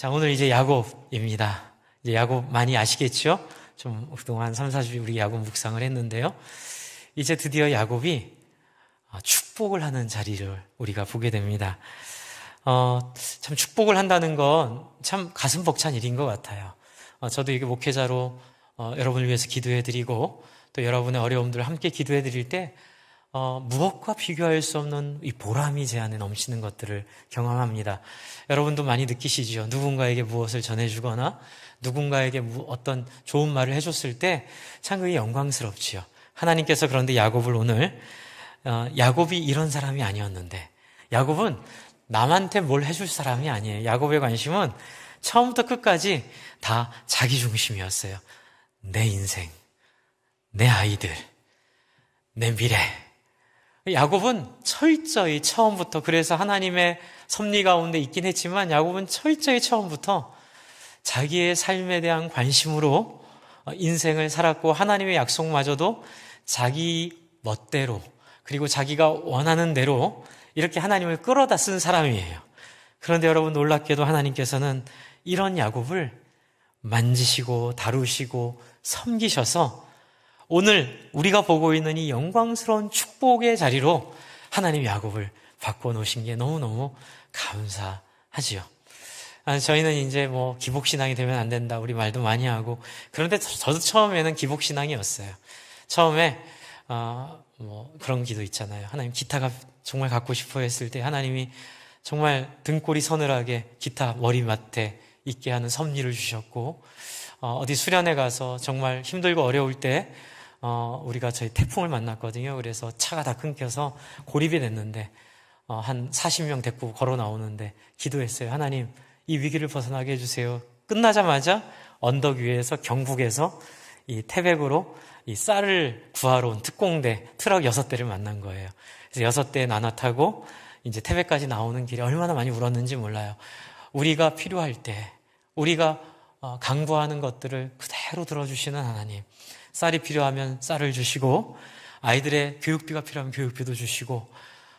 자, 오늘 이제 야곱입니다. 이제 야곱 많이 아시겠죠? 좀 그동안 3, 4주 우리 야곱 묵상을 했는데요. 이제 드디어 야곱이 축복을 하는 자리를 우리가 보게 됩니다. 참 축복을 한다는 건 참 가슴 벅찬 일인 것 같아요. 저도 이게 목회자로 여러분을 위해서 기도해드리고 또 여러분의 어려움들을 함께 해드릴 때 무엇과 비교할 수 없는 이 보람이 제 안에 넘치는 것들을 경험합니다. 여러분도 많이 느끼시죠? 누군가에게 무엇을 전해주거나 누군가에게 어떤 좋은 말을 해줬을 때 참 그게 영광스럽지요. 하나님께서 그런데 야곱을 오늘 야곱이 이런 사람이 아니었는데, 야곱은 남한테 뭘 해줄 사람이 아니에요. 야곱의 관심은 처음부터 끝까지 다 자기 중심이었어요. 내 인생, 내 아이들, 내 미래. 야곱은 철저히 처음부터, 그래서 하나님의 섭리 가운데 있긴 했지만 야곱은 철저히 처음부터 자기의 삶에 대한 관심으로 인생을 살았고, 하나님의 약속마저도 자기 멋대로, 그리고 자기가 원하는 대로 이렇게 하나님을 끌어다 쓴 사람이에요. 그런데 여러분, 놀랍게도 하나님께서는 이런 야곱을 만지시고 다루시고 섬기셔서 오늘 우리가 보고 있는 이 영광스러운 축복의 자리로 하나님 야곱을 바꿔놓으신 게 너무너무 감사하지요. 저희는 이제 기복신앙이 되면 안 된다, 우리 말도 많이 하고, 그런데 저도 처음에는 기복신앙이었어요. 처음에 그런 기도 있잖아요. 하나님, 기타가 정말 갖고 싶어 했을 때 하나님이 정말 등골이 서늘하게 기타 머리맡에 있게 하는 섭리를 주셨고, 어디 수련회 가서 정말 힘들고 어려울 때 우리가 저희 태풍을 만났거든요. 그래서 차가 다 끊겨서 고립이 됐는데 한 40명 데리고 걸어 나오는데 기도했어요. 하나님, 이 위기를 벗어나게 해주세요. 끝나자마자 언덕 위에서 경북에서 이 태백으로 이 쌀을 구하러 온 특공대 트럭 6대를 만난 거예요. 그래서 6대 나눠 타고 이제 태백까지 나오는 길에 얼마나 많이 울었는지 몰라요. 우리가 필요할 때, 우리가 강구하는 것들을 그대로 들어주시는 하나님. 쌀이 필요하면 쌀을 주시고, 아이들의 교육비가 필요하면 교육비도 주시고,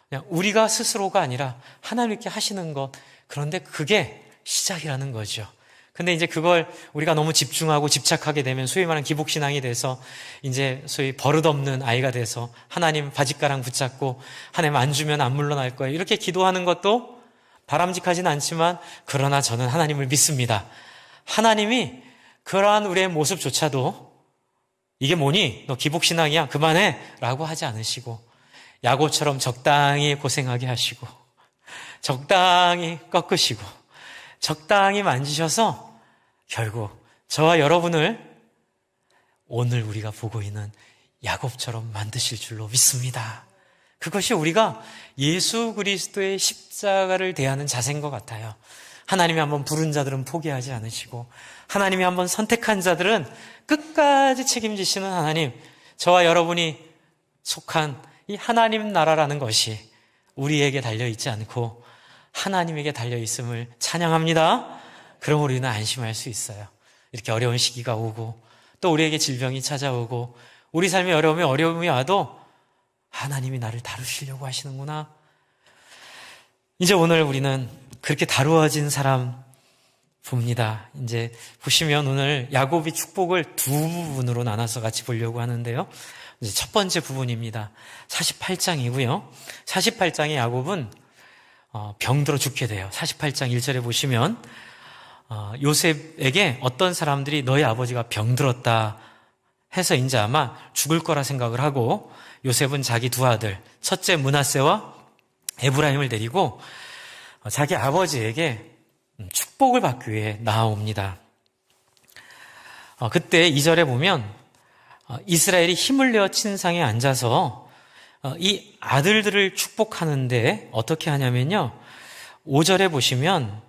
그냥 우리가 스스로가 아니라 하나님께 하시는 것, 그런데 그게 시작이라는 거죠. 근데 이제 그걸 우리가 너무 집중하고 집착하게 되면 소위 말하는 기복신앙이 돼서 이제 소위 버릇없는 아이가 돼서 하나님 바짓가랑 붙잡고 하나님 안 주면 안 물러날 거예요, 이렇게 기도하는 것도 바람직하진 않지만, 그러나 저는 하나님을 믿습니다. 하나님이 그러한 우리의 모습조차도 이게 뭐니? 너 기복신앙이야? 그만해! 라고 하지 않으시고, 야곱처럼 적당히 고생하게 하시고, 적당히 꺾으시고, 적당히 만지셔서 결국 저와 여러분을 오늘 우리가 보고 있는 야곱처럼 만드실 줄로 믿습니다. 그것이 우리가 예수 그리스도의 십자가를 대하는 자세인 것 같아요. 하나님이 한번 부른 자들은 포기하지 않으시고, 하나님이 한번 선택한 자들은 끝까지 책임지시는 하나님, 저와 여러분이 속한 이 하나님 나라라는 것이 우리에게 달려있지 않고 하나님에게 달려있음을 찬양합니다. 그럼 우리는 안심할 수 있어요. 이렇게 어려운 시기가 오고 또 우리에게 질병이 찾아오고 우리 삶에 어려움이 와도 하나님이 나를 다루시려고 하시는구나. 이제 오늘 우리는 그렇게 다루어진 사람 봅니다. 이제 보시면 오늘 야곱이 축복을 두 부분으로 나눠서 같이 보려고 하는데요. 이제 첫 번째 부분입니다. 48장이고요. 48장의 야곱은 병들어 죽게 돼요. 48장 1절에 보시면 요셉에게 어떤 사람들이 너희 아버지가 병들었다 해서 이제 아마 죽을 거라 생각을 하고, 요셉은 자기 두 아들, 첫째 므낫세와 에브라임을 데리고 자기 아버지에게 축복을 받기 위해 나아옵니다. 그때 2절에 보면 이스라엘이 힘을 내어 친상에 앉아서 이 아들들을 축복하는데 어떻게 하냐면요, 5절에 보시면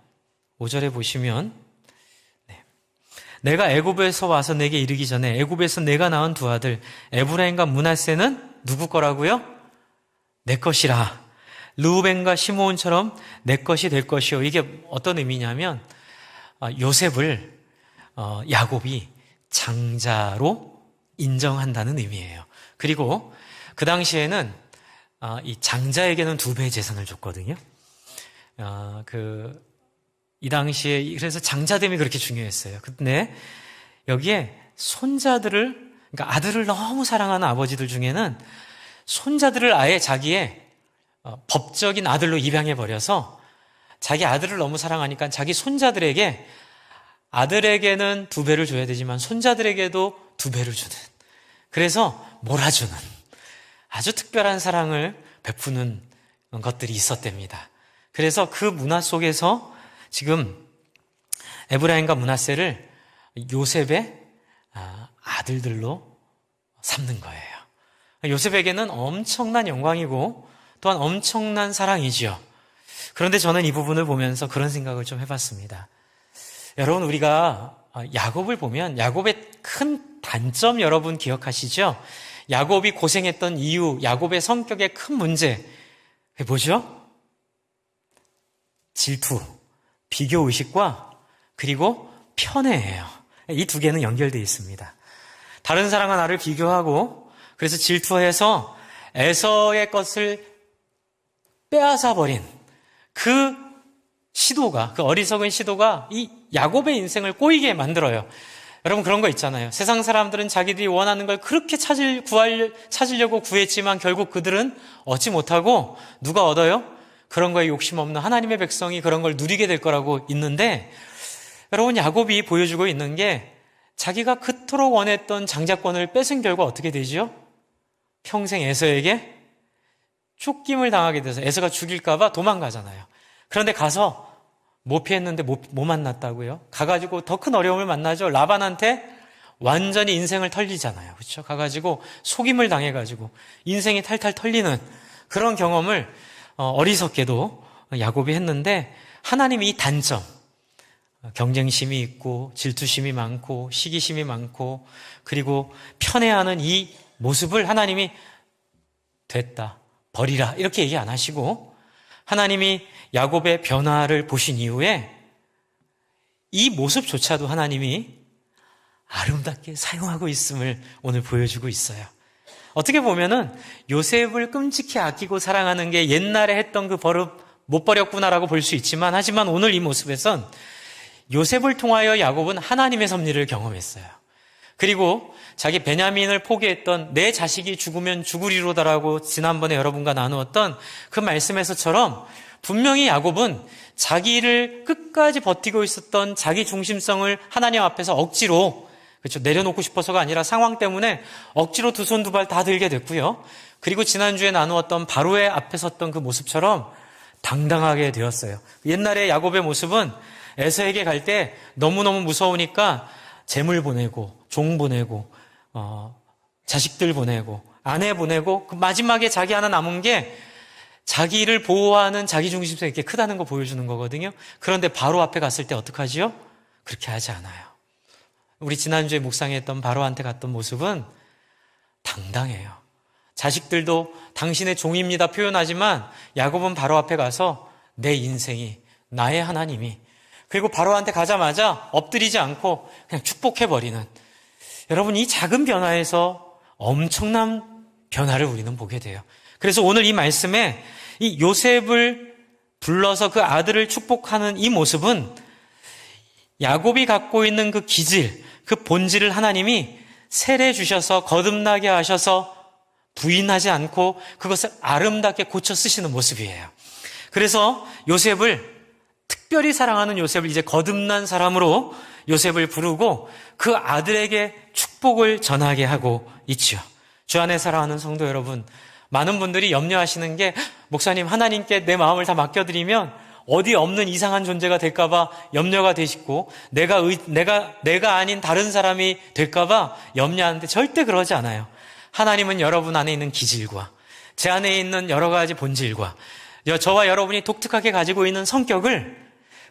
내가 애굽에서 와서 내게 이르기 전에 애굽에서 내가 낳은 두 아들 에브라임과 므낫세는 누구 거라고요? 내 것이라. 르우벤과 시므온처럼 내 것이 될 것이요. 이게 어떤 의미냐면 요셉을 야곱이 장자로 인정한다는 의미예요. 그리고 그 당시에는 이 장자에게는 2배의 재산을 줬거든요. 이 당시에 그래서 장자됨이 그렇게 중요했어요. 근데 여기에 손자들을, 그러니까 아들을 너무 사랑하는 아버지들 중에는 손자들을 아예 자기의 법적인 아들로 입양해버려서 자기 아들을 너무 사랑하니까 자기 손자들에게 아들에게는 2배를 줘야 되지만 손자들에게도 2배를 주는, 그래서 몰아주는 아주 특별한 사랑을 베푸는 것들이 있었답니다. 그래서 그 문화 속에서 지금 에브라임과 므낫세를 요셉의 아들들로 삼는 거예요. 요셉에게는 엄청난 영광이고 또한 엄청난 사랑이지요. 그런데 저는 이 부분을 보면서 그런 생각을 좀 해봤습니다. 여러분, 우리가 야곱을 보면 야곱의 큰 단점 여러분 기억하시죠? 야곱이 고생했던 이유, 야곱의 성격의 큰 문제 뭐죠? 질투, 비교의식과 그리고 편애예요. 이 2개는 연결되어 있습니다. 다른 사람과 나를 비교하고 그래서 질투해서 에서의 것을 빼앗아 버린 그 시도가, 그 어리석은 시도가 이 야곱의 인생을 꼬이게 만들어요. 여러분, 그런 거 있잖아요. 세상 사람들은 자기들이 원하는 걸 그렇게 찾으려고 구했지만 결국 그들은 얻지 못하고 누가 얻어요? 그런 거에 욕심 없는 하나님의 백성이 그런 걸 누리게 될 거라고 있는데, 여러분, 야곱이 보여주고 있는 게 자기가 그토록 원했던 장자권을 뺏은 결과 어떻게 되지요? 평생 에서에게 쫓김을 당하게 돼서 에서가 죽일까 봐 도망가잖아요. 그런데 가서 못 피했는데 못 만났다고요? 가가지고 더 큰 어려움을 만나죠. 라반한테 완전히 인생을 털리잖아요. 그렇죠? 가가지고 속임을 당해가지고 인생이 탈탈 털리는 그런 경험을 어리석게도 야곱이 했는데, 하나님이 이 단점, 경쟁심이 있고 질투심이 많고 시기심이 많고 그리고 편애하는 이 모습을 하나님이 됐다, 버리라 이렇게 얘기 안 하시고, 하나님이 야곱의 변화를 보신 이후에 이 모습조차도 하나님이 아름답게 사용하고 있음을 오늘 보여주고 있어요. 어떻게 보면은 요셉을 끔찍히 아끼고 사랑하는 게 옛날에 했던 그 버릇 못 버렸구나라고 볼 수 있지만, 하지만 오늘 이 모습에선 요셉을 통하여 야곱은 하나님의 섭리를 경험했어요. 그리고 자기 베냐민을 포기했던 내 자식이 죽으면 죽으리로다라고 지난번에 여러분과 나누었던 그 말씀에서처럼 분명히 야곱은 자기를 끝까지 버티고 있었던 자기 중심성을 하나님 앞에서 억지로, 그렇죠, 내려놓고 싶어서가 아니라 상황 때문에 억지로 2손 2발 다 들게 됐고요. 그리고 지난주에 나누었던 바로의 앞에 섰던 그 모습처럼 당당하게 되었어요. 옛날에 야곱의 모습은 에서에게 갈 때 너무너무 무서우니까 재물 보내고 종 보내고 자식들 보내고 아내 보내고 그 마지막에 자기 하나 남은 게 자기를 보호하는 자기 중심성이 이렇게 크다는 거 보여주는 거거든요. 그런데 바로 앞에 갔을 때 어떡하지요? 그렇게 하지 않아요. 우리 지난주에 묵상했던 바로한테 갔던 모습은 당당해요. 자식들도 당신의 종입니다 표현하지만 야곱은 바로 앞에 가서 내 인생이, 나의 하나님이, 그리고 바로한테 가자마자 엎드리지 않고 그냥 축복해버리는, 여러분, 이 작은 변화에서 엄청난 변화를 우리는 보게 돼요. 그래서 오늘 이 말씀에 이 요셉을 불러서 그 아들을 축복하는 이 모습은 야곱이 갖고 있는 그 기질, 그 본질을 하나님이 세례 주셔서 거듭나게 하셔서 부인하지 않고 그것을 아름답게 고쳐 쓰시는 모습이에요. 그래서 요셉을, 특별히 사랑하는 요셉을 이제 거듭난 사람으로 요셉을 부르고 그 아들에게 축복을 전하게 하고 있죠. 주 안에 사랑하는 성도 여러분, 많은 분들이 염려하시는 게, 목사님, 하나님께 내 마음을 다 맡겨드리면 어디 없는 이상한 존재가 될까봐 염려가 되시고 내가 아닌 다른 사람이 될까봐 염려하는데, 절대 그러지 않아요. 하나님은 여러분 안에 있는 기질과 제 안에 있는 여러 가지 본질과 저와 여러분이 독특하게 가지고 있는 성격을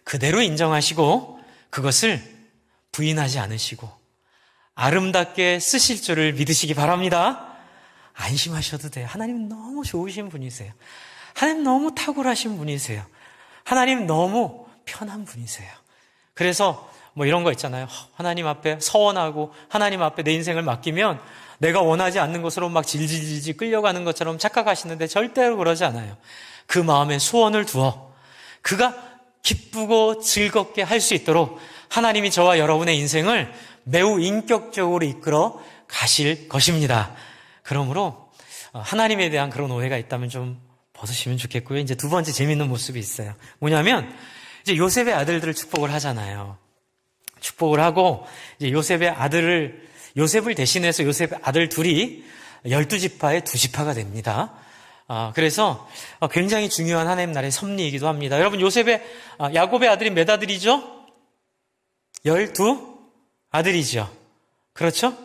그대로 인정하시고 그것을 부인하지 않으시고 아름답게 쓰실 줄을 믿으시기 바랍니다. 안심하셔도 돼요. 하나님 너무 좋으신 분이세요. 하나님 너무 탁월하신 분이세요. 하나님 너무 편한 분이세요. 그래서 이런 거 있잖아요. 하나님 앞에 서원하고 하나님 앞에 내 인생을 맡기면 내가 원하지 않는 것으로 막 질질질질 끌려가는 것처럼 착각하시는데 절대로 그러지 않아요. 그 마음에 소원을 두어 그가 기쁘고 즐겁게 할 수 있도록 하나님이 저와 여러분의 인생을 매우 인격적으로 이끌어 가실 것입니다. 그러므로 하나님에 대한 그런 오해가 있다면 좀 벗으시면 좋겠고요. 이제 두 번째 재밌는 모습이 있어요. 뭐냐면 이제 요셉의 아들들을 축복을 하잖아요. 축복을 하고 이제 요셉을 대신해서 요셉의 아들 둘이 12지파의 2지파가 됩니다. 그래서 굉장히 중요한 하나님 나라의 섭리이기도 합니다. 여러분, 야곱의 아들이 몇 아들이죠? 12아들이죠. 그렇죠?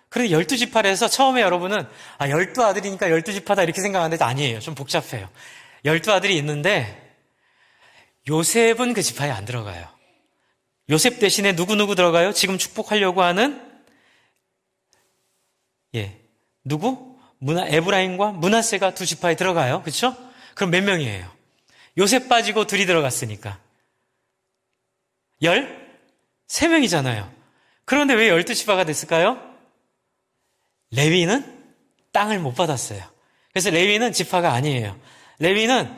그런데 12지파에서 처음에 여러분은 12아들이니까 12지파다 이렇게 생각하는데 아니에요. 좀 복잡해요. 12아들이 있는데 요셉은 그 지파에 안 들어가요. 요셉 대신에 누구 들어가요? 지금 축복하려고 하는 누구? 에브라임과 므낫세가 2지파에 들어가요. 그렇죠? 그럼 몇 명이에요? 요셉 빠지고 둘이 들어갔으니까 13명이잖아요. 그런데 왜 12지파가 됐을까요? 레위는 땅을 못 받았어요. 그래서 레위는 지파가 아니에요. 레위는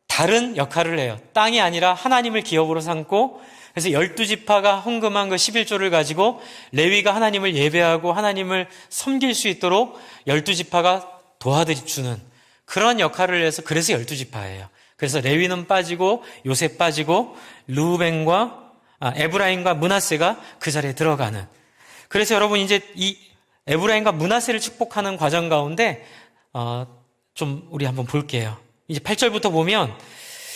다른 역할을 해요. 땅이 아니라 하나님을 기업으로 삼고, 그래서 12지파가 헌금한 그 11조를 가지고 레위가 하나님을 예배하고 하나님을 섬길 수 있도록 12지파가 도와주는 그런 역할을 해서, 그래서 12지파예요. 그래서 레위는 빠지고 요셉 빠지고 에브라임과 므낫세가 그 자리에 들어가는. 그래서 여러분, 이제 이 에브라임과 므낫세를 축복하는 과정 가운데 좀 우리 한번 볼게요. 이제 8절부터 보면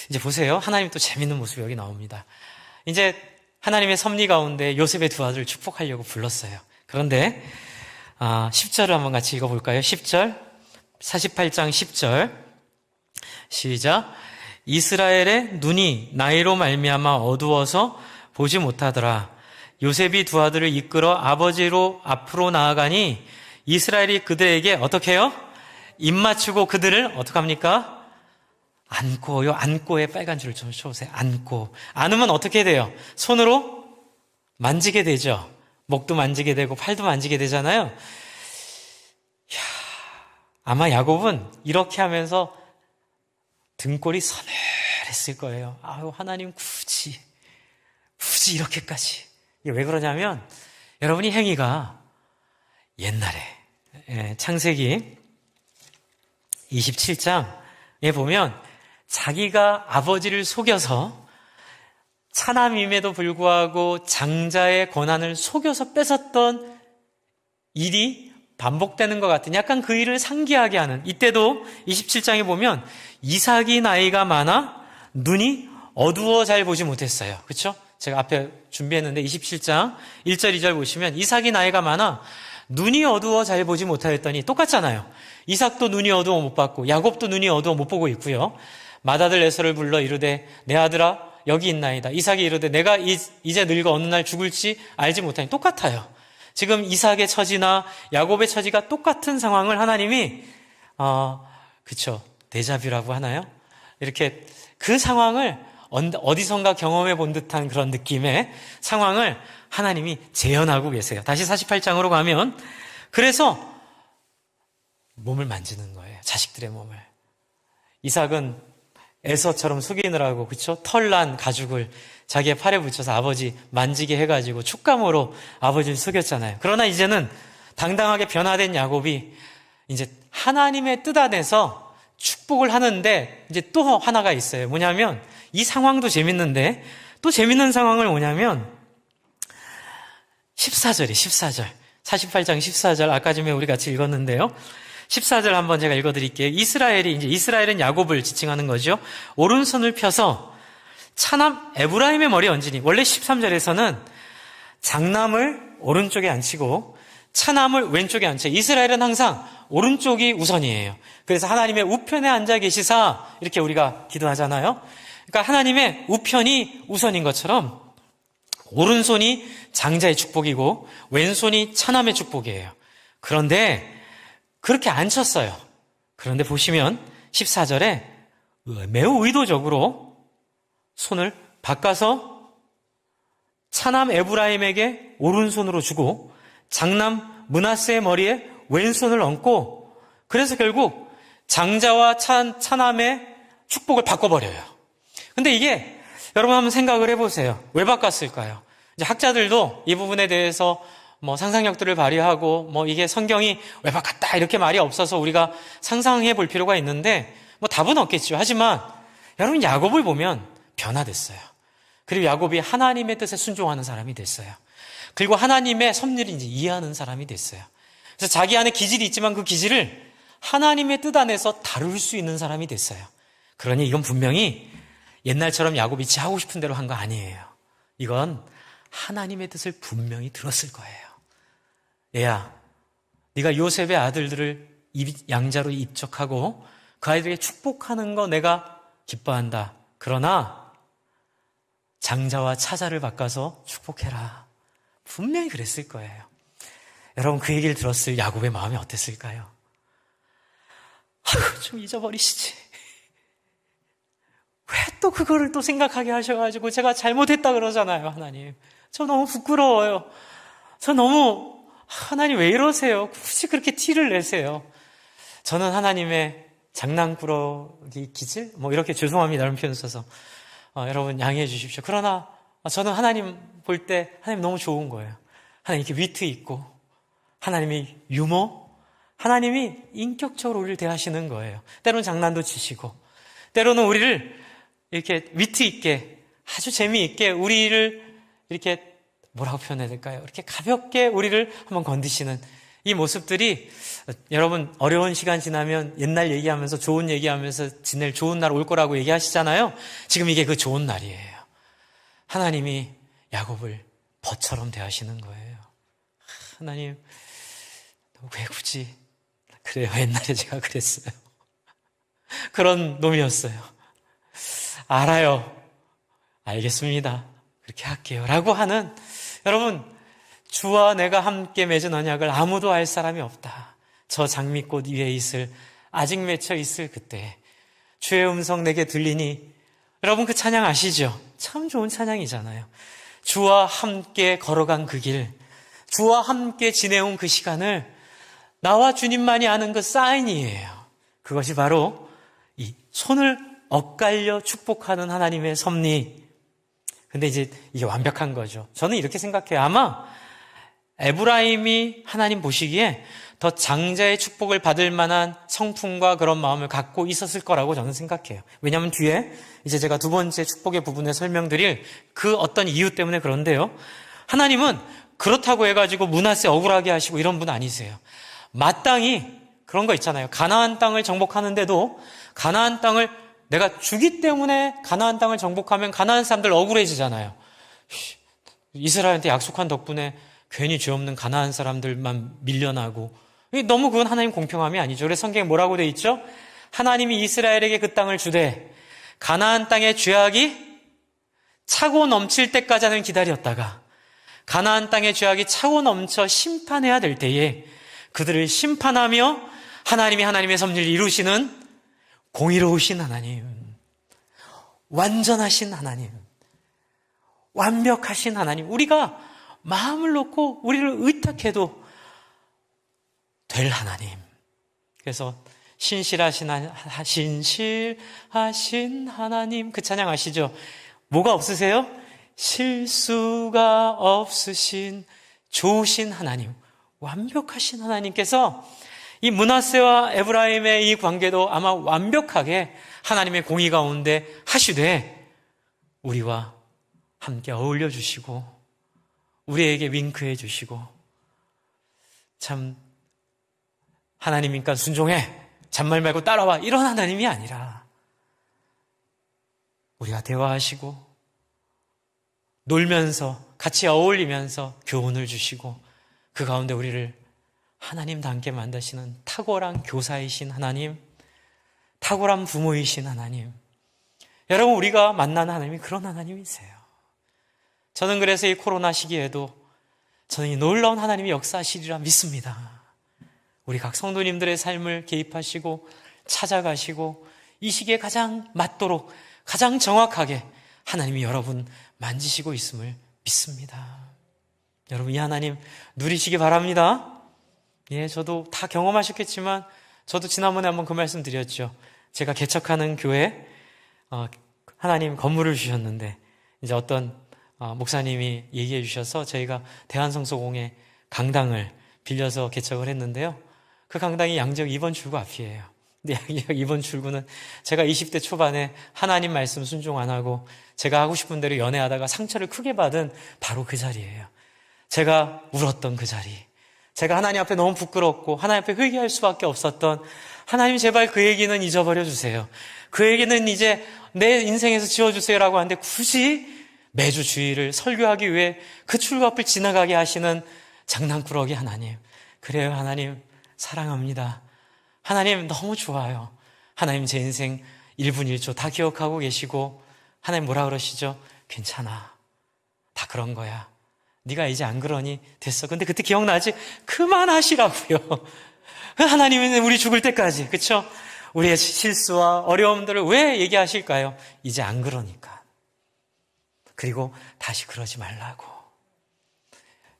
이제 보세요. 하나님 또 재밌는 모습이 여기 나옵니다. 이제 하나님의 섭리 가운데 요셉의 2 아들을 축복하려고 불렀어요. 그런데 10절을 한번 같이 읽어볼까요? 10절, 48장 10절 시작. 이스라엘의 눈이 나이로 말미암아 어두워서 보지 못하더라. 요셉이 2 아들을 이끌어 아버지로 앞으로 나아가니 이스라엘이 그들에게 어떻게 해요? 입 맞추고 그들을 어떻게 합니까? 안고요. 안고에 빨간 줄을 좀 쳐보세요. 안으면 어떻게 돼요? 손으로 만지게 되죠. 목도 만지게 되고 팔도 만지게 되잖아요. 아마 야곱은 이렇게 하면서 등골이 서늘했을 거예요. 하나님 굳이 이렇게까지. 이게 왜 그러냐면 여러분이 행위가 옛날에 창세기 27장에 보면 자기가 아버지를 속여서 차남임에도 불구하고 장자의 권한을 속여서 뺏었던 일이 반복되는 것 같은, 약간 그 일을 상기하게 하는, 이때도 27장에 보면 이삭이 나이가 많아 눈이 어두워 잘 보지 못했어요. 그렇죠? 제가 앞에 준비했는데 27장 1절 2절 보시면 이삭이 나이가 많아 눈이 어두워 잘 보지 못하였더니, 똑같잖아요. 이삭도 눈이 어두워 못 봤고 야곱도 눈이 어두워 못 보고 있고요. 맏아들 에서를 불러 이르되 내 아들아 여기 있나이다. 이삭이 이르되 내가 이제 늙어 어느 날 죽을지 알지 못하니. 똑같아요. 지금 이삭의 처지나 야곱의 처지가 똑같은 상황을 하나님이 데자뷰라고 하나요? 이렇게 그 상황을 어디선가 경험해 본 듯한 그런 느낌의 상황을 하나님이 재현하고 계세요. 다시 48장으로 가면, 그래서 몸을 만지는 거예요. 자식들의 몸을. 이삭은 에서처럼 속이느라고, 털난 가죽을 자기의 팔에 붙여서 아버지 만지게 해가지고 촉감으로 아버지를 속였잖아요. 그러나 이제는 당당하게 변화된 야곱이 이제 하나님의 뜻 안에서 축복을 하는데, 이제 또 하나가 있어요. 뭐냐면, 이 상황도 재밌는데, 또 재밌는 상황을 뭐냐면 14절 48장 14절 아까 전에 우리 같이 읽었는데요. 14절 한번 제가 읽어드릴게요. 이스라엘은 야곱을 지칭하는 거죠. 오른손을 펴서 차남 에브라임의 머리에 얹으니, 원래 13절에서는 장남을 오른쪽에 앉히고 차남을 왼쪽에 앉혀. 이스라엘은 항상 오른쪽이 우선이에요. 그래서 하나님의 우편에 앉아 계시사 이렇게 우리가 기도하잖아요. 그러니까 하나님의 우편이 우선인 것처럼 오른손이 장자의 축복이고 왼손이 차남의 축복이에요. 그런데 그렇게 앉혔어요. 그런데 보시면 14절에 매우 의도적으로 손을 바꿔서 차남 에브라임에게 오른손으로 주고 장남 므낫세의 머리에 왼손을 얹고, 그래서 결국 장자와 차남의 축복을 바꿔버려요. 근데 이게 여러분 한번 생각을 해보세요. 왜 바꿨을까요? 이제 학자들도 이 부분에 대해서 상상력들을 발휘하고 이게 성경이 왜 바꿨다 이렇게 말이 없어서 우리가 상상해 볼 필요가 있는데 답은 없겠죠. 하지만 여러분 야곱을 보면 변화됐어요. 그리고 야곱이 하나님의 뜻에 순종하는 사람이 됐어요. 그리고 하나님의 섭리를 이제 이해하는 사람이 됐어요. 그래서 자기 안에 기질이 있지만 그 기질을 하나님의 뜻 안에서 다룰 수 있는 사람이 됐어요. 그러니 이건 분명히 옛날처럼 야곱이 지 하고 싶은 대로 한 거 아니에요. 이건 하나님의 뜻을 분명히 들었을 거예요. 얘야, 네가 요셉의 아들들을 양자로 입적하고 그 아이들에게 축복하는 거 내가 기뻐한다. 그러나 장자와 차자를 바꿔서 축복해라. 분명히 그랬을 거예요. 여러분 그 얘기를 들었을 야곱의 마음이 어땠을까요? 좀 잊어버리시지. 왜 또 그거를 또 생각하게 하셔가지고 제가 잘못했다 그러잖아요. 하나님, 저 너무 부끄러워요. 저 너무 하나님 왜 이러세요? 굳이 그렇게 티를 내세요? 저는 하나님의 장난꾸러기 기질? 이렇게 죄송합니다. 이런 표현 써서 여러분 양해해 주십시오. 그러나 저는 하나님 볼 때 하나님 너무 좋은 거예요. 하나님 이렇게 위트 있고 하나님이 유머, 하나님이 인격적으로 우리를 대하시는 거예요. 때로는 장난도 치시고 때로는 우리를 이렇게 위트 있게 아주 재미있게 우리를 이렇게 뭐라고 표현해야 될까요? 이렇게 가볍게 우리를 한번 건드시는 이 모습들이 여러분 어려운 시간 지나면 옛날 얘기하면서 좋은 얘기하면서 지낼 좋은 날 올 거라고 얘기하시잖아요. 지금 이게 그 좋은 날이에요. 하나님이 야곱을 벗처럼 대하시는 거예요. 하나님 왜 굳이 그래요. 옛날에 제가 그랬어요. 그런 놈이었어요. 알아요. 알겠습니다. 그렇게 할게요. 라고 하는 여러분 주와 내가 함께 맺은 언약을 아무도 알 사람이 없다. 저 장미꽃 위에 있을 아직 맺혀 있을 그때 주의 음성 내게 들리니 여러분 그 찬양 아시죠? 참 좋은 찬양이잖아요. 주와 함께 걸어간 그 길, 주와 함께 지내온 그 시간을 나와 주님만이 아는 그 사인이에요. 그것이 바로 이 손을 엇갈려 축복하는 하나님의 섭리. 근데 이제 이게 완벽한 거죠. 저는 이렇게 생각해요. 아마 에브라임이 하나님 보시기에 더 장자의 축복을 받을 만한 성품과 그런 마음을 갖고 있었을 거라고 저는 생각해요. 왜냐하면 뒤에 이제 제가 두 번째 축복의 부분에 설명드릴 그 어떤 이유 때문에 그런데요. 하나님은 그렇다고 해가지고 므낫세 억울하게 하시고 이런 분 아니세요. 마땅히 그런 거 있잖아요. 가나안 땅을 정복하는데도 가나안 땅을 내가 주기 때문에 가나안 땅을 정복하면 가나안 사람들 억울해지잖아요. 이스라엘한테 약속한 덕분에 괜히 죄 없는 가나안 사람들만 밀려나고 너무 그건 하나님 공평함이 아니죠. 그래서 성경에 뭐라고 돼 있죠? 하나님이 이스라엘에게 그 땅을 주되 가나안 땅의 죄악이 차고 넘칠 때까지는 기다렸다가 가나안 땅의 죄악이 차고 넘쳐 심판해야 될 때에 그들을 심판하며 하나님이 하나님의 섭리를 이루시는 공의로우신 하나님, 완전하신 하나님, 완벽하신 하나님, 우리가 마음을 놓고 우리를 의탁해도 될 하나님. 그래서 신실하신 하나님, 그 찬양 아시죠? 뭐가 없으세요? 실수가 없으신 좋으신 하나님, 완벽하신 하나님께서 이 므낫세와 에브라임의 이 관계도 아마 완벽하게 하나님의 공의 가운데 하시되 우리와 함께 어울려 주시고 우리에게 윙크해 주시고 참 하나님이니까 순종해, 잔말 말고 따라와, 이런 하나님이 아니라 우리가 대화하시고 놀면서 같이 어울리면서 교훈을 주시고 그 가운데 우리를 하나님답게 만드시는 탁월한 교사이신 하나님, 탁월한 부모이신 하나님. 여러분, 우리가 만나는 하나님이 그런 하나님이세요. 저는 그래서 이 코로나 시기에도 저는 이 놀라운 하나님이 역사하시리라 믿습니다. 우리 각 성도님들의 삶을 개입하시고 찾아가시고 이 시기에 가장 맞도록 가장 정확하게 하나님이 여러분 만지시고 있음을 믿습니다. 여러분, 이 하나님 누리시기 바랍니다. 예, 저도 다 경험하셨겠지만 저도 지난번에 한번 그 말씀 드렸죠. 제가 개척하는 교회 하나님 건물을 주셨는데 이제 어떤 목사님이 얘기해 주셔서 저희가 대한성서공회 강당을 빌려서 개척을 했는데요. 그 강당이 양재역 2번 출구 앞이에요. 근데 양재역 2번 출구는 제가 20대 초반에 하나님 말씀 순종 안 하고 제가 하고 싶은 대로 연애하다가 상처를 크게 받은 바로 그 자리예요. 제가 울었던 그 자리. 제가 하나님 앞에 너무 부끄럽고 하나님 앞에 회개할 수밖에 없었던, 하나님 제발 그 얘기는 잊어버려 주세요. 그 얘기는 이제 내 인생에서 지워주세요라고 하는데 굳이 매주 주일을 설교하기 위해 그 출구 앞을 지나가게 하시는 장난꾸러기 하나님. 그래요, 하나님 사랑합니다. 하나님 너무 좋아요. 하나님 제 인생 1분 1초 다 기억하고 계시고, 하나님 뭐라 그러시죠? 괜찮아, 다 그런 거야. 네가 이제 안 그러니 됐어. 근데 그때 기억나지? 그만하시라고요. 하나님은 우리 죽을 때까지, 그렇죠? 우리의 실수와 어려움들을 왜 얘기하실까요? 이제 안 그러니까. 그리고 다시 그러지 말라고.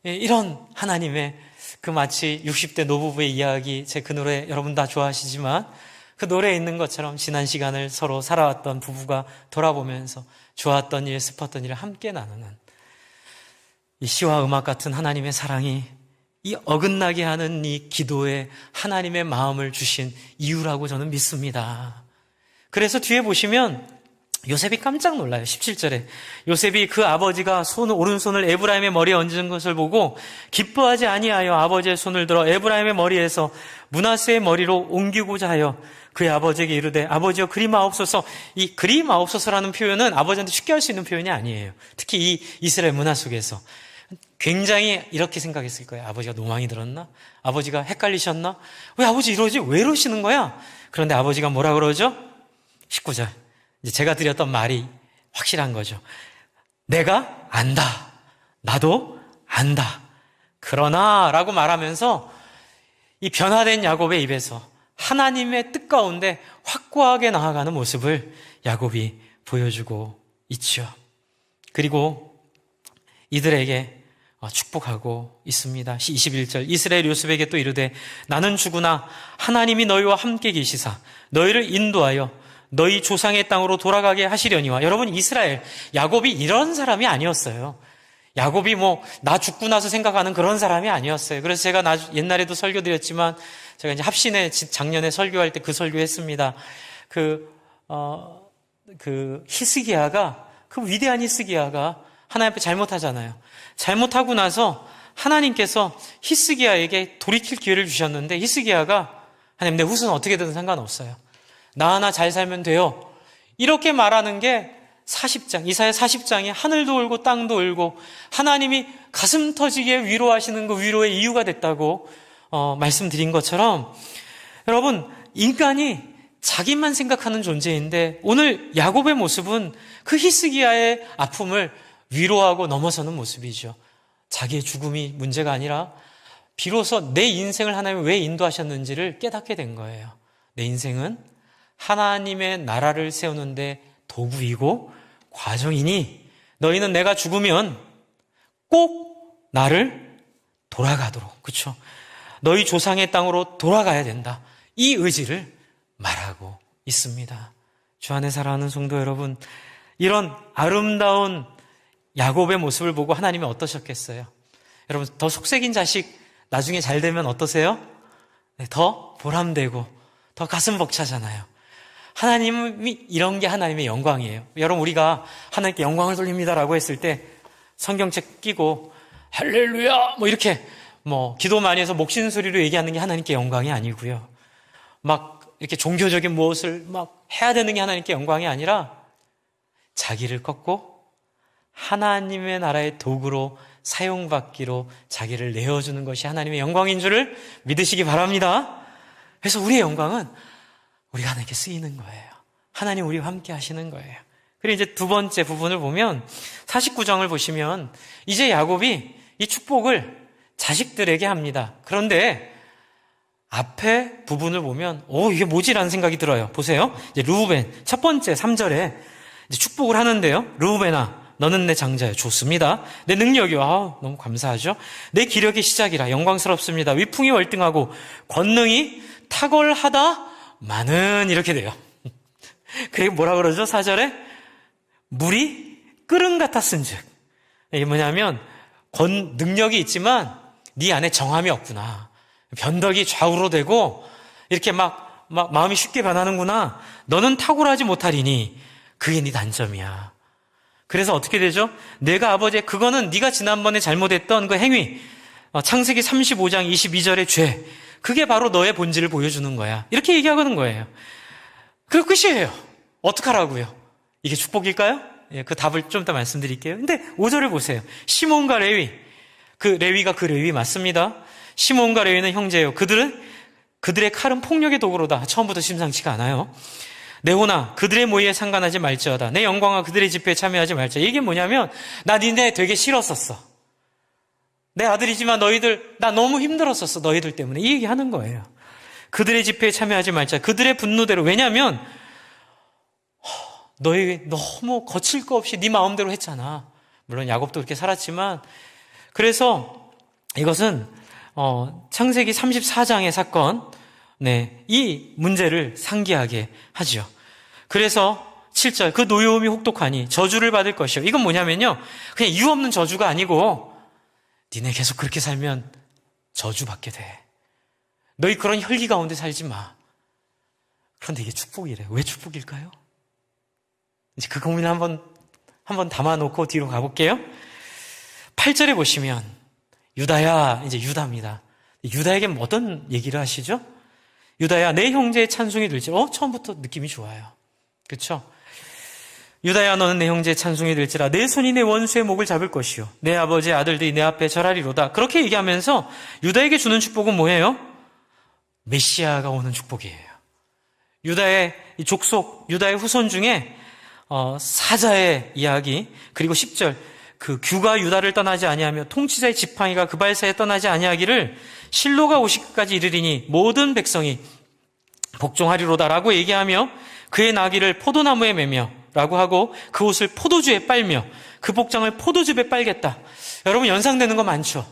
이런 하나님의 그 마치 60대 노부부의 이야기, 제 그 노래 여러분 다 좋아하시지만 그 노래에 있는 것처럼 지난 시간을 서로 살아왔던 부부가 돌아보면서 좋았던 일, 슬펐던 일을 함께 나누는 이 시와 음악 같은 하나님의 사랑이 이 어긋나게 하는 이 기도에 하나님의 마음을 주신 이유라고 저는 믿습니다. 그래서 뒤에 보시면 요셉이 깜짝 놀라요. 17절에 요셉이 그 아버지가 오른손을 에브라임의 머리에 얹은 것을 보고 기뻐하지 아니하여 아버지의 손을 들어 에브라임의 머리에서 므낫세의 머리로 옮기고자 하여 그의 아버지에게 이르되 아버지여 그리마옵소서. 이 그리마옵소서라는 표현은 아버지한테 쉽게 할 수 있는 표현이 아니에요. 특히 이 이스라엘 문화 속에서 굉장히 이렇게 생각했을 거예요. 아버지가 노망이 들었나? 아버지가 헷갈리셨나? 왜 아버지 이러지? 왜 이러시는 거야? 그런데 아버지가 뭐라 그러죠? 19절. 이제 제가 드렸던 말이 확실한 거죠. 내가 안다. 나도 안다. 그러나 라고 말하면서 이 변화된 야곱의 입에서 하나님의 뜻 가운데 확고하게 나아가는 모습을 야곱이 보여주고 있죠. 그리고 이들에게 축복하고 있습니다. 21절 이스라엘 요셉에게 또 이르되 나는 주구나 하나님이 너희와 함께 계시사 너희를 인도하여 너희 조상의 땅으로 돌아가게 하시려니와. 여러분, 이스라엘 야곱이 이런 사람이 아니었어요. 야곱이 나 죽고 나서 생각하는 그런 사람이 아니었어요. 그래서 제가 옛날에도 설교드렸지만 제가 이제 합신에 작년에 설교할 때 그 설교했습니다. 그 히스기야가, 그 위대한 히스기야가 하나님 앞에 잘못하잖아요. 잘못하고 나서 하나님께서 히스기야에게 돌이킬 기회를 주셨는데 히스기야가 하나님 내 후손은 어떻게 되든 상관없어요. 나 하나 잘 살면 돼요. 이렇게 말하는 게 40장, 이사야 40장이 하늘도 울고 땅도 울고 하나님이 가슴 터지게 위로하시는 그 위로의 이유가 됐다고 말씀드린 것처럼, 여러분, 인간이 자기만 생각하는 존재인데 오늘 야곱의 모습은 그 히스기야의 아픔을 위로하고 넘어서는 모습이죠. 자기의 죽음이 문제가 아니라 비로소 내 인생을 하나님이 왜 인도하셨는지를 깨닫게 된 거예요. 내 인생은 하나님의 나라를 세우는데 도구이고 과정이니 너희는 내가 죽으면 꼭 나를 돌아가도록, 그렇죠? 너희 조상의 땅으로 돌아가야 된다. 이 의지를 말하고 있습니다. 주 안에 사랑하는 성도 여러분, 이런 아름다운 야곱의 모습을 보고 하나님이 어떠셨겠어요? 여러분, 더 속색인 자식 나중에 잘 되면 어떠세요? 네, 더 보람되고 더 가슴 벅차잖아요. 하나님이 이런 게 하나님의 영광이에요. 여러분, 우리가 하나님께 영광을 돌립니다라고 했을 때 성경책 끼고 할렐루야 이렇게 기도 많이 해서 목신소리로 얘기하는 게 하나님께 영광이 아니고요. 막 이렇게 종교적인 무엇을 막 해야 되는 게 하나님께 영광이 아니라 자기를 꺾고 하나님의 나라의 도구로 사용받기로 자기를 내어주는 것이 하나님의 영광인 줄을 믿으시기 바랍니다. 그래서 우리의 영광은 우리가 하나님께 쓰이는 거예요. 하나님 우리와 함께 하시는 거예요. 그리고 이제 두 번째 부분을 보면 49장을 보시면 이제 야곱이 이 축복을 자식들에게 합니다. 그런데 앞에 부분을 보면 이게 뭐지라는 생각이 들어요. 보세요. 이제 르우벤 첫 번째 3절에 이제 축복을 하는데요. 르우벤아 너는 내 장자여. 좋습니다. 내 능력이요. 너무 감사하죠. 내 기력의 시작이라 영광스럽습니다. 위풍이 월등하고 권능이 탁월하다 많은, 이렇게 돼요. 그리고 뭐라 그러죠? 4절에 물이 끓은 같았은즉. 이게 뭐냐면 능력이 있지만 네 안에 정함이 없구나. 변덕이 좌우로 되고 이렇게 막 마음이 쉽게 변하는구나. 너는 탁월하지 못하리니 그게 네 단점이야. 그래서 어떻게 되죠? 내가 아버지의 그거는 네가 지난번에 잘못했던 그 행위, 창세기 35장 22절의 죄, 그게 바로 너의 본질을 보여주는 거야. 이렇게 얘기하는 거예요. 그 끝이에요. 어떡하라고요? 이게 축복일까요? 예, 그 답을 좀 더 말씀드릴게요. 근데 5절을 보세요. 시몬과 레위, 레위가 그 레위 맞습니다. 시몬과 레위는 형제예요. 그들의 칼은 폭력의 도구로다. 처음부터 심상치가 않아요. 네오나 그들의 모의에 상관하지 말지어다. 내 영광과 그들의 집회에 참여하지 말자. 이게 뭐냐면 나 니네 되게 싫었었어. 내 아들이지만 너희들 나 너무 힘들었었어. 너희들 때문에. 이 얘기하는 거예요. 그들의 집회에 참여하지 말자. 그들의 분노대로. 왜냐하면 너희 너무 거칠 거 없이 네 마음대로 했잖아. 물론 야곱도 그렇게 살았지만 그래서 이것은 창세기 34장의 사건, 네, 이 문제를 상기하게 하죠. 그래서 7절, 그 노여움이 혹독하니 저주를 받을 것이요. 이건 뭐냐면요, 그냥 이유 없는 저주가 아니고 니네 계속 그렇게 살면 저주받게 돼. 너희 그런 혈기 가운데 살지 마. 그런데 이게 축복이래. 왜 축복일까요? 이제 그 고민을 한번 담아놓고 뒤로 가볼게요. 8절에 보시면 유다야, 이제 유다입니다. 유다에게 어떤 얘기를 하시죠? 유다야, 내 형제의 찬송이 될지라. 처음부터 느낌이 좋아요. 그렇죠? 유다야, 너는 내 형제의 찬송이 될지라. 내 손이 내 원수의 목을 잡을 것이요 내 아버지의 아들들이 내 앞에 절하리로다. 그렇게 얘기하면서 유다에게 주는 축복은 뭐예요? 메시아가 오는 축복이에요. 유다의 족속, 유다의 후손 중에 사자의 이야기, 그리고 10절, 그 규가 유다를 떠나지 아니하며 통치자의 지팡이가 그 발사에 떠나지 아니하기를 실로가 오시기까지 이르리니 모든 백성이 복종하리로다라고 얘기하며 그의 나귀를 포도나무에 매며 라고 하고 그 옷을 포도주에 빨며 그 복장을 포도즙에 빨겠다. 여러분 연상되는 거 많죠?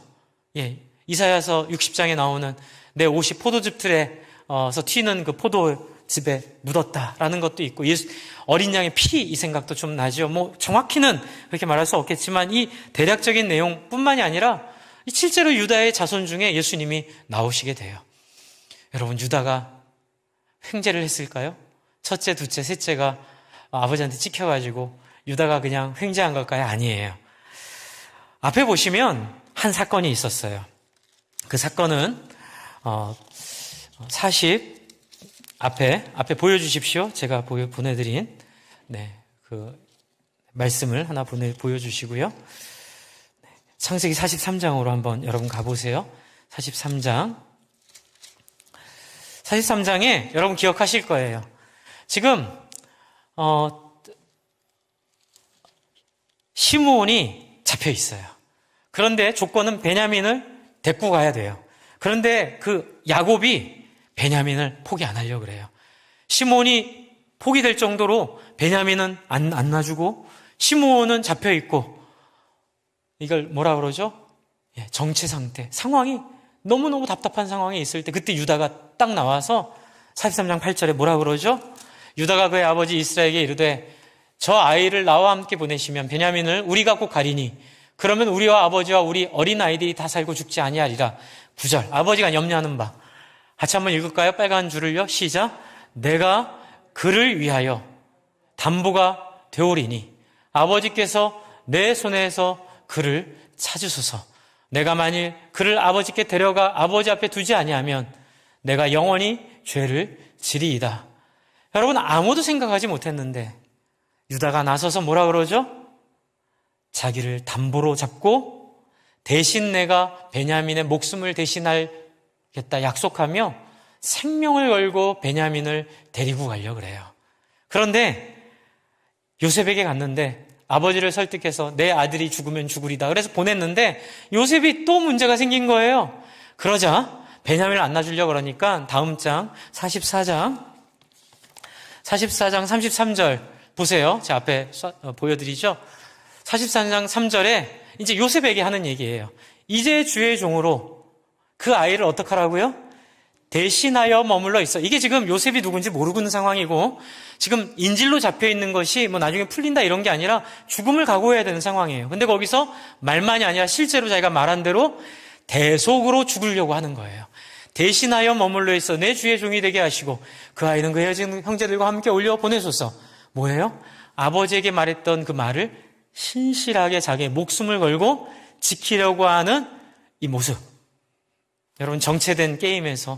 예, 이사야서 60장에 나오는 내 옷이 포도즙 틀에서 튀는 그 포도즙에 묻었다라는 것도 있고 어린 양의 피 이 생각도 좀 나죠. 뭐 정확히는 그렇게 말할 수 없겠지만 이 대략적인 내용뿐만이 아니라 실제로 유다의 자손 중에 예수님이 나오시게 돼요. 여러분 유다가 횡재를 했을까요? 첫째, 둘째, 셋째가 아버지한테 찍혀가지고 유다가 그냥 횡재한 걸까요? 아니에요. 앞에 보시면 한 사건이 있었어요. 그 사건은 40 앞에 보여주십시오. 제가 보내드린 그 말씀을 하나 보여주시고요. 창세기 43장으로 한번 여러분 가보세요. 43장에 여러분 기억하실 거예요. 지금 시므온이 잡혀 있어요. 그런데 조건은 베냐민을 데리고 가야 돼요. 그런데 그 야곱이 베냐민을 포기 안 하려고 그래요. 시므온이 포기될 정도로 베냐민은 안 놔주고 시므온은 잡혀 있고 이걸 뭐라 그러죠? 정체 상태, 상황이 너무너무 답답한 상황에 있을 때 그때 유다가 딱 나와서 43장 8절에 뭐라 그러죠? 유다가 그의 아버지 이스라엘에게 이르되 저 아이를 나와 함께 보내시면 베냐민을 우리가 꼭 가리니 그러면 우리와 아버지와 우리 어린 아이들이 다 살고 죽지 아니하리라. 9절 아버지가 염려하는 바 같이 한번 읽을까요? 빨간 줄을요. 시작. 내가 그를 위하여 담보가 되오리니 아버지께서 내 손에서 그를 찾으소서. 내가 만일 그를 아버지께 데려가 아버지 앞에 두지 아니하면 내가 영원히 죄를 지리이다. 여러분 아무도 생각하지 못했는데 유다가 나서서 뭐라 그러죠? 자기를 담보로 잡고 대신 내가 베냐민의 목숨을 대신하겠다 약속하며 생명을 걸고 베냐민을 데리고 가려고 그래요. 그런데 요셉에게 갔는데 아버지를 설득해서 내 아들이 죽으면 죽으리다. 그래서 보냈는데 요셉이 또 문제가 생긴 거예요. 그러자 베냐민을 안 놔주려고 그러니까 다음 장 44장 33절 보세요. 제 앞에 보여드리죠. 44장 3절에 이제 요셉에게 하는 얘기예요. 이제 주의 종으로 그 아이를 어떻게 하라고요? 대신하여 머물러 있어. 이게 지금 요셉이 누군지 모르고 있는 상황이고, 지금 인질로 잡혀 있는 것이 뭐 나중에 풀린다 이런 게 아니라 죽음을 각오해야 되는 상황이에요. 근데 거기서 말만이 아니라 실제로 자기가 말한 대로 대속으로 죽으려고 하는 거예요. 대신하여 머물러 있어 내 주의 종이 되게 하시고 그 아이는 그 헤어진 형제들과 함께 올려 보내소서. 뭐예요? 아버지에게 말했던 그 말을 신실하게 자기의 목숨을 걸고 지키려고 하는 이 모습. 여러분, 정체된 게임에서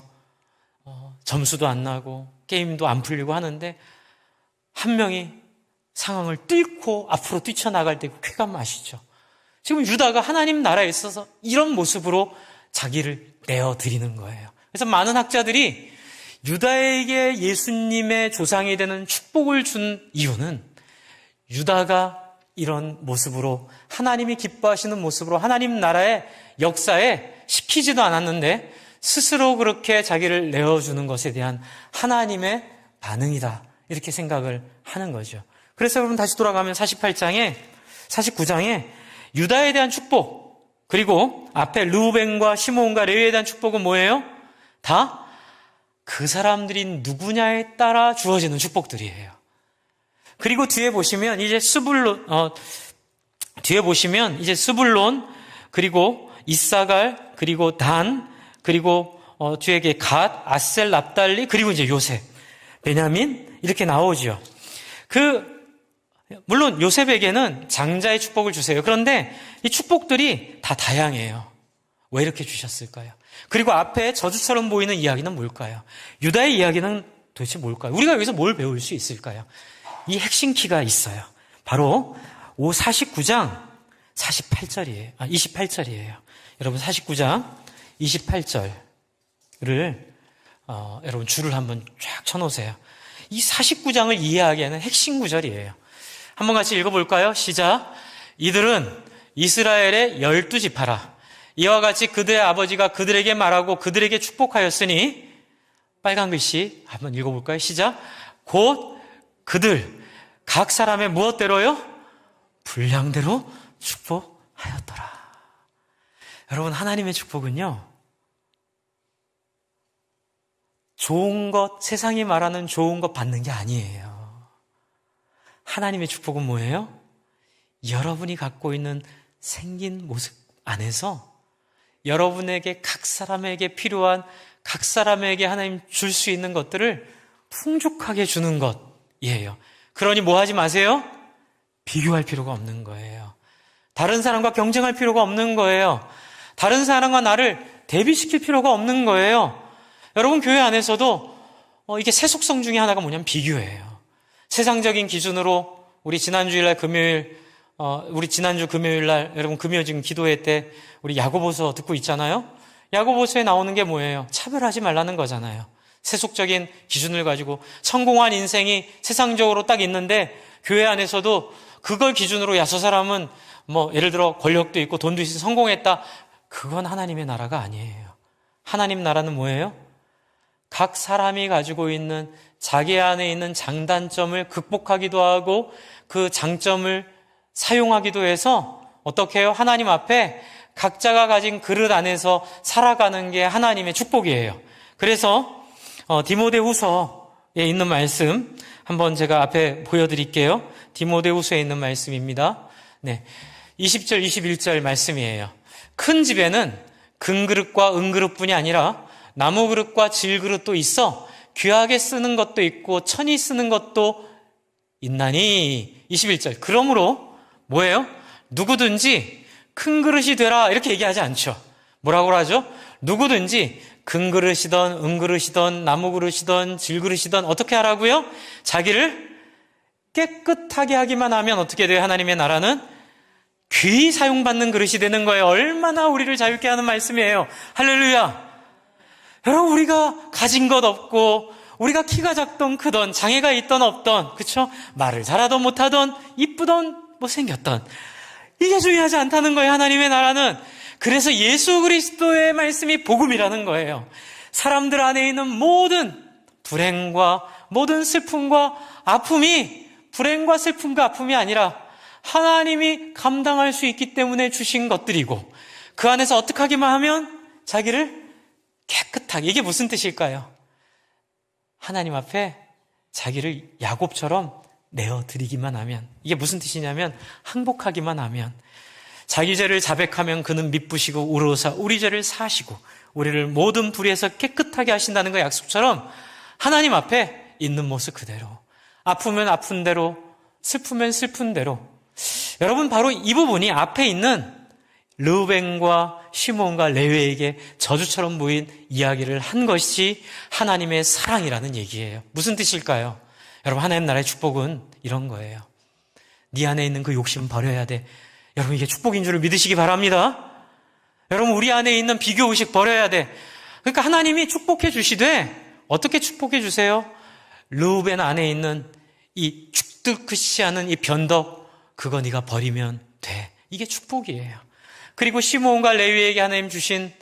점수도 안 나고 게임도 안 풀리고 하는데 한 명이 상황을 뚫고 앞으로 뛰쳐나갈 때 그 쾌감 아시죠? 지금 유다가 하나님 나라에 있어서 이런 모습으로 자기를 내어드리는 거예요. 그래서 많은 학자들이 유다에게 예수님의 조상이 되는 축복을 준 이유는 유다가 이런 모습으로 하나님이 기뻐하시는 모습으로 하나님 나라의 역사에 시키지도 않았는데 스스로 그렇게 자기를 내어주는 것에 대한 하나님의 반응이다. 이렇게 생각을 하는 거죠. 그래서 여러분 다시 돌아가면 49장에 유다에 대한 축복, 그리고 앞에 르우벤과 시므온과 레위에 대한 축복은 뭐예요? 다 그 사람들이 누구냐에 따라 주어지는 축복들이에요. 그리고 뒤에 보시면 이제 스불론, 그리고 이사갈, 그리고 단, 그리고 뒤에 갓, 아셀, 납달리, 그리고 이제 요셉, 베냐민 이렇게 나오죠. 물론 요셉에게는 장자의 축복을 주세요. 그런데 이 축복들이 다 다양해요. 왜 이렇게 주셨을까요? 그리고 앞에 저주처럼 보이는 이야기는 뭘까요? 유다의 이야기는 도대체 뭘까요? 우리가 여기서 뭘 배울 수 있을까요? 이 핵심 키가 있어요. 바로 49장 28절이에요. 여러분 49장 28절을 여러분 줄을 한번 쫙 쳐놓으세요. 이 49장을 이해하기에는 핵심 구절이에요. 한번 같이 읽어볼까요? 시작. 이들은 이스라엘의 12지파라. 이와 같이 그들의 아버지가 그들에게 말하고 그들에게 축복하였으니, 빨간 글씨 한번 읽어볼까요? 시작. 곧 그들 각 사람의 무엇대로요? 분량대로 축복하였더라. 여러분, 하나님의 축복은요, 좋은 것, 세상이 말하는 좋은 것 받는 게 아니에요. 하나님의 축복은 뭐예요? 여러분이 갖고 있는 생긴 모습 안에서 여러분에게 각 사람에게 필요한, 각 사람에게 하나님 줄 수 있는 것들을 풍족하게 주는 것이에요. 그러니 뭐 하지 마세요? 비교할 필요가 없는 거예요. 다른 사람과 경쟁할 필요가 없는 거예요. 다른 사람과 나를 대비시킬 필요가 없는 거예요. 여러분, 교회 안에서도 이게 세속성 중에 하나가 뭐냐면 비교예요. 세상적인 기준으로 우리 지난주 금요일 날 여러분 금요 지금 기도회 때 우리 야고보서 듣고 있잖아요. 야고보서에 나오는 게 뭐예요? 차별하지 말라는 거잖아요. 세속적인 기준을 가지고 성공한 인생이 세상적으로 딱 있는데 교회 안에서도 그걸 기준으로 야, 저 사람은 뭐 예를 들어 권력도 있고 돈도 있어 성공했다. 그건 하나님의 나라가 아니에요. 하나님 나라는 뭐예요? 각 사람이 가지고 있는 자기 안에 있는 장단점을 극복하기도 하고 그 장점을 사용하기도 해서 어떻게 해요? 하나님 앞에 각자가 가진 그릇 안에서 살아가는 게 하나님의 축복이에요. 그래서 디모데후서에 있는 말씀 한번 제가 앞에 보여드릴게요. 디모데후서에 있는 말씀입니다. 네, 20절 21절 말씀이에요. 큰 집에는 금그릇과 은그릇뿐이 아니라 나무그릇과 질그릇도 있어 귀하게 쓰는 것도 있고 천히 쓰는 것도 있나니. 21절. 그러므로 뭐예요? 누구든지 큰 그릇이 되라 이렇게 얘기하지 않죠. 뭐라고 하죠? 누구든지 금그릇이든 은그릇이든 나무그릇이든 질그릇이든 어떻게 하라고요? 자기를 깨끗하게 하기만 하면 어떻게 돼요? 하나님의 나라는 귀히 사용받는 그릇이 되는 거예요. 얼마나 우리를 자유케 하는 말씀이에요. 할렐루야. 여러분, 우리가 가진 것 없고 우리가 키가 작던 크던 장애가 있던 없던, 그쵸? 말을 잘하던 못하던 이쁘던 못생겼던, 이게 중요하지 않다는 거예요. 하나님의 나라는. 그래서 예수 그리스도의 말씀이 복음이라는 거예요. 사람들 안에 있는 모든 불행과 모든 슬픔과 아픔이 불행과 슬픔과 아픔이 아니라 하나님이 감당할 수 있기 때문에 주신 것들이고, 그 안에서 어떻게 하기만 하면 자기를 깨끗하게. 이게 무슨 뜻일까요? 하나님 앞에 자기를 야곱처럼 내어드리기만 하면, 이게 무슨 뜻이냐면 항복하기만 하면, 자기 죄를 자백하면 그는 미쁘시고 우러사 우리 죄를 사시고 우리를 모든 불의에서 깨끗하게 하신다는 거 약속처럼 하나님 앞에 있는 모습 그대로, 아프면 아픈 대로, 슬프면 슬픈 대로. 여러분, 바로 이 부분이 앞에 있는 르우벤과 시므온과 레위에게 저주처럼 보인 이야기를 한 것이 하나님의 사랑이라는 얘기예요. 무슨 뜻일까요? 여러분, 하나님 나라의 축복은 이런 거예요. 네 안에 있는 그 욕심 버려야 돼. 여러분, 이게 축복인 줄을 믿으시기 바랍니다. 여러분, 우리 안에 있는 비교의식 버려야 돼. 그러니까 하나님이 축복해 주시되, 어떻게 축복해 주세요? 르우벤 안에 있는 이 죽듯이 하는 이 변덕, 그거 네가 버리면 돼. 이게 축복이에요. 그리고 시므온과 레위에게 하나님 주신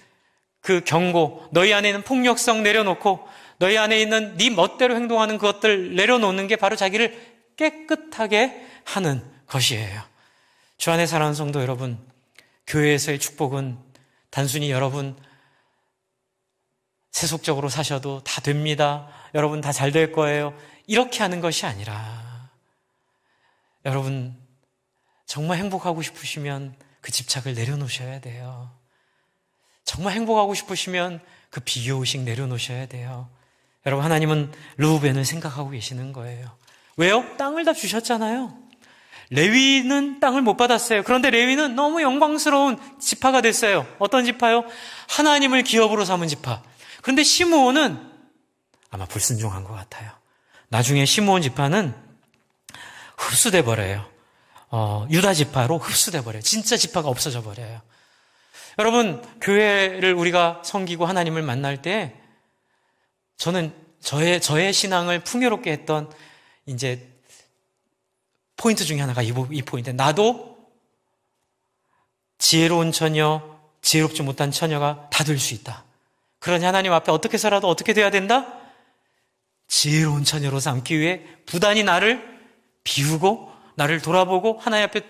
그 경고, 너희 안에 있는 폭력성 내려놓고 너희 안에 있는 네 멋대로 행동하는 그것들 내려놓는 게 바로 자기를 깨끗하게 하는 것이에요. 주 안에 사랑하는 성도 여러분, 교회에서의 축복은 단순히 여러분 세속적으로 사셔도 다 됩니다, 여러분 다 잘 될 거예요, 이렇게 하는 것이 아니라, 여러분 정말 행복하고 싶으시면 그 집착을 내려놓으셔야 돼요. 정말 행복하고 싶으시면 그 비교의식 내려놓으셔야 돼요. 여러분, 하나님은 르우벤을 생각하고 계시는 거예요. 왜요? 땅을 다 주셨잖아요. 레위는 땅을 못 받았어요. 그런데 레위는 너무 영광스러운 지파가 됐어요. 어떤 지파요? 하나님을 기업으로 삼은 지파. 그런데 시므온은 아마 불순종한 것 같아요. 나중에 시므온 지파는 흡수돼 버려요. 유다 지파로 흡수돼 버려요. 진짜 지파가 없어져 버려요. 여러분, 교회를 우리가 섬기고 하나님을 만날 때 저는 저의 신앙을 풍요롭게 했던 이제 포인트 중에 하나가 이 포인트. 나도 지혜로운 처녀, 지혜롭지 못한 처녀가 다 될 수 있다. 그러니 하나님 앞에 어떻게 살아도 어떻게 돼야 된다? 지혜로운 처녀로 삼기 위해 부단히 나를 비우고 나를 돌아보고 하나님 앞에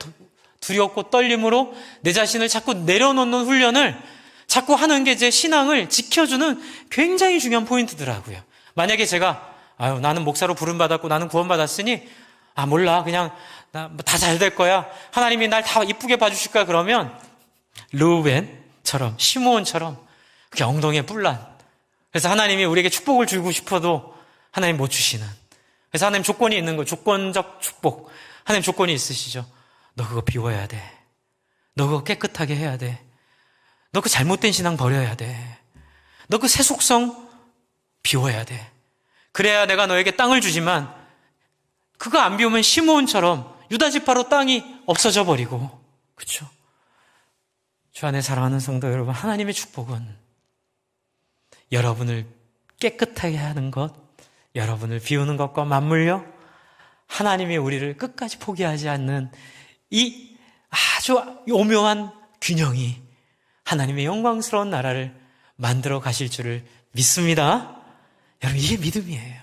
두렵고 떨림으로 내 자신을 자꾸 내려놓는 훈련을 자꾸 하는 게 제 신앙을 지켜주는 굉장히 중요한 포인트더라고요. 만약에 제가 나는 목사로 부름받았고 나는 구원받았으니 몰라, 그냥 다 잘 될 거야, 하나님이 날 다 이쁘게 봐주실 거야, 그러면 르우벤처럼 시므온처럼 그게 엉덩이에 뿔난, 그래서 하나님이 우리에게 축복을 주고 싶어도 하나님 못 주시는, 그래서 하나님 조건이 있는 거예요. 조건적 축복. 하나님 조건이 있으시죠. 너 그거 비워야 돼. 너 그거 깨끗하게 해야 돼. 너 그 잘못된 신앙 버려야 돼. 너 그 세속성 비워야 돼. 그래야 내가 너에게 땅을 주지만 그거 안 비우면 시므온처럼 유다 지파로 땅이 없어져 버리고, 그렇죠? 주 안에 사랑하는 성도 여러분, 하나님의 축복은 여러분을 깨끗하게 하는 것, 여러분을 비우는 것과 맞물려 하나님이 우리를 끝까지 포기하지 않는 이 아주 오묘한 균형이 하나님의 영광스러운 나라를 만들어 가실 줄을 믿습니다. 여러분, 이게 믿음이에요.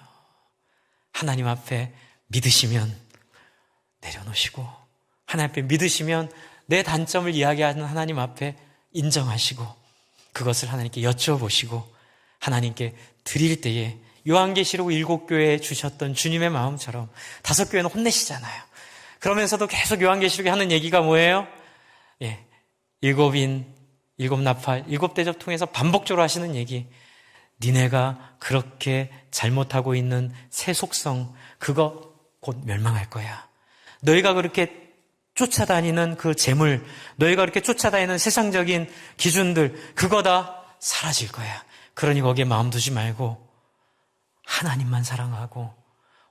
하나님 앞에 믿으시면 내려놓으시고, 하나님 앞에 믿으시면 내 단점을 이야기하는 하나님 앞에 인정하시고, 그것을 하나님께 여쭤보시고 하나님께 드릴 때에 요한계시록 7교회에 주셨던 주님의 마음처럼, 5교회는 혼내시잖아요. 그러면서도 계속 요한계시록에 하는 얘기가 뭐예요? 7인, 7나팔, 7대접 통해서 반복적으로 하시는 얘기. 니네가 그렇게 잘못하고 있는 세속성, 그거 곧 멸망할 거야. 너희가 그렇게 쫓아다니는 그 재물, 너희가 그렇게 쫓아다니는 세상적인 기준들, 그거 다 사라질 거야. 그러니 거기에 마음 두지 말고 하나님만 사랑하고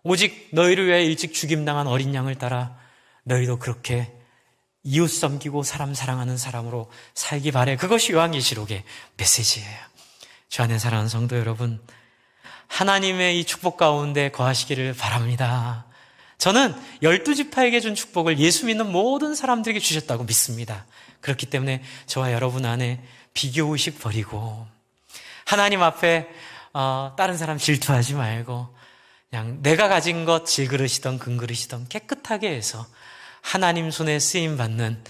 오직 너희를 위해 일찍 죽임당한 어린 양을 따라 너희도 그렇게 이웃 섬기고 사람 사랑하는 사람으로 살기 바래. 그것이 요한계시록의 메시지예요. 주 안에 사랑하는 성도 여러분, 하나님의 이 축복 가운데 거하시기를 바랍니다. 저는 12지파에게 준 축복을 예수 믿는 모든 사람들에게 주셨다고 믿습니다. 그렇기 때문에 저와 여러분 안에 비교의식 버리고 하나님 앞에 다른 사람 질투하지 말고 그냥 내가 가진 것, 질그릇이든 금그릇이든 깨끗하게 해서 하나님 손에 쓰임받는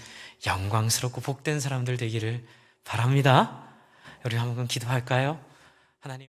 영광스럽고 복된 사람들 되기를 바랍니다. 우리 한번 기도할까요? 하나님